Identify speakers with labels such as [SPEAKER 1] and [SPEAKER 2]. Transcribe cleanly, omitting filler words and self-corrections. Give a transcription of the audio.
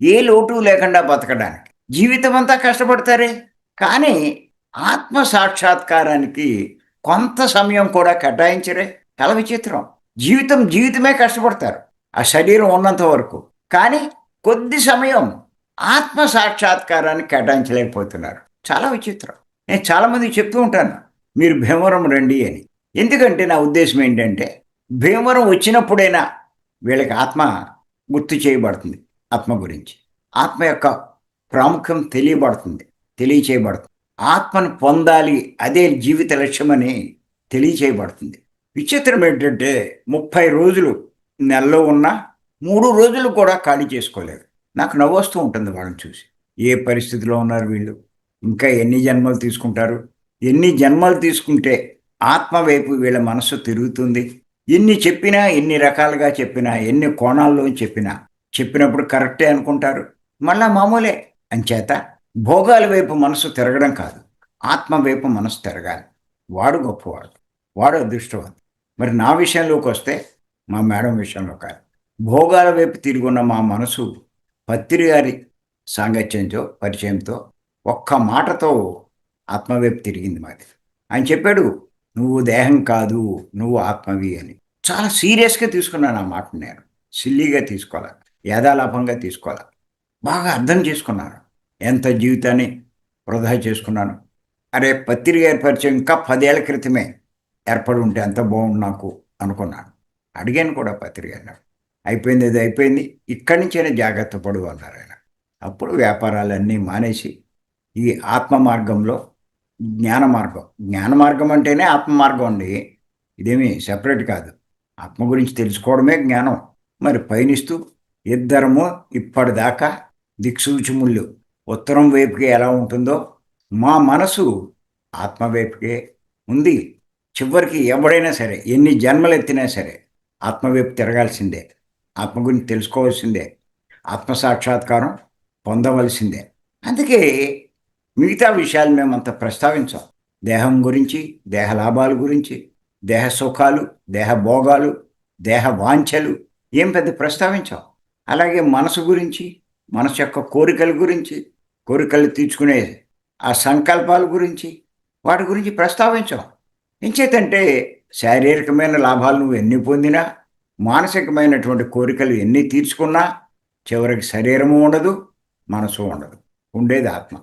[SPEAKER 1] ఏ లోటు లేకుండా బతకడానికి. జీవితమంతా కష్టపడతారే. కానీ ఆత్మ సాక్షాత్కారానికి కొంత సమయం కూడా కేటాయించరే. చాలా విచిత్రం. జీవితమే కష్టపడతారు. ఆ శరీరం ఉన్నంత వరకు. కానీ కొద్ది సమయం ఆత్మ సాక్షాత్కారాన్ని కేటాయించలేకపోతున్నారు. చాలా విచిత్రం. నేను చాలామందికి చెప్తూ ఉంటాను. మీరు భీమవరం రండి అని. ఎందుకంటే నా ఉద్దేశ్యం ఏంటంటే, భీమవరం వచ్చినప్పుడైనా వీళ్ళకి ఆత్మ గుర్తు చేయబడుతుంది. ఆత్మ గురించి. ఆత్మ యొక్క ప్రాముఖ్యం తెలియచేయబడుతుంది. ఆత్మను పొందాలి, అదే జీవిత లక్ష్యమని తెలియచేయబడుతుంది. విచిత్రం ఏంటంటే 30 రోజులు నెలలో ఉన్న 3 రోజులు కూడా ఖాళీ చేసుకోలేరు. నాకు నవ్వొస్తూ ఉంటుంది వాళ్ళని చూసి. ఏ పరిస్థితిలో ఉన్నారు వీళ్ళు? ఇంకా ఎన్ని జన్మలు తీసుకుంటారు? ఎన్ని జన్మలు తీసుకుంటే ఆత్మ వైపు వీళ్ళ మనస్సు తిరుగుతుంది? ఎన్ని చెప్పినా, ఎన్ని రకాలుగా చెప్పినా, ఎన్ని కోణాల్లో చెప్పినప్పుడు కరెక్టే అనుకుంటారు. మళ్ళా మామూలే. అంచేత భోగాల వైపు మనసు తిరగడం కాదు. ఆత్మ వైపు మనసు తిరగాలి. వాడు గొప్పవాడు. వాడు అదృష్టవంతుడు. మరి నా విషయంలోకొస్తే, మా మేడం విషయంలో కాదు. భోగాల వైపు తిరుగున్న మా మనసు పత్రి గారి సాంగత్యంతో, పరిచయంతో ఒక్క మాటతో ఆత్మవైపు తిరిగింది మాది. ఆయన చెప్పాడు, "నువ్వు దేహం కాదు, నువ్వు ఆత్మవి" అని. చాలా సీరియస్‌గా తీసుకున్నాను ఆ మాటని నేను. సిల్లీగా తీసుకోలే. యథాలాపంగా తీసుకోలే. బాగా అర్థం చేసుకున్నాను. ఎంత జీవితాన్ని వృధా చేసుకున్నాను. అరే! పత్రి గారి పరిచయం ఇంకా 10 ఏళ్ల క్రితమే ఏర్పడి ఉంటే ఎంత బావుండు నాకు అనుకున్నాను. అడిగాను కూడా పత్రి గారిని. అయిపోయింది ఏదో అయిపోయింది. ఇక్కడి నుంచైనా జాగ్రత్త పడు అన్నారాయన. అప్పుడు వ్యాపారాలన్నీ మానేసి ఈ ఆత్మ మార్గంలో జ్ఞాన మార్గం అంటేనే ఆత్మ మార్గం అండి. ఇదేమీ సెపరేట్ కాదు. ఆత్మ గురించి తెలుసుకోవడమే జ్ఞానం. మరి పయనిస్తూ ఇద్దరము ఇప్పటిదాకా దిక్సూచిముళ్ళు ఉత్తరం వైపుకి ఎలా ఉంటుందో మా మనసు ఆత్మ వైపుకే ఉంది. చివరికి ఎవడైనా సరే ఎన్ని జన్మలెత్తినా సరే ఆత్మవైపు తిరగాల్సిందే. ఆత్మ గురించి తెలుసుకోవాల్సిందే. ఆత్మ సాక్షాత్కారం పొందవలసిందే. అందుకే మిగతా విషయాలు మేమంత ప్రస్తావించాం. దేహం గురించి, దేహ లాభాల గురించి, దేహ సుఖాలు, దేహ భోగాలు, దేహ వాంఛలు ఏం పెద్ద ప్రస్తావించాం. అలాగే మనసు గురించి, మనసు యొక్క కోరికల గురించి, కోరికలు తీర్చుకునే ఆ సంకల్పాల గురించి, వాటి గురించి ప్రస్తావించాం. ఎంచేతంటే శారీరకమైన లాభాలు నువ్వు ఎన్ని పొందినా, మానసికమైనటువంటి కోరికలు ఎన్ని తీర్చుకున్నా చివరికి శరీరము ఉండదు, మనసు ఉండదు. ఉండేది ఆత్మ.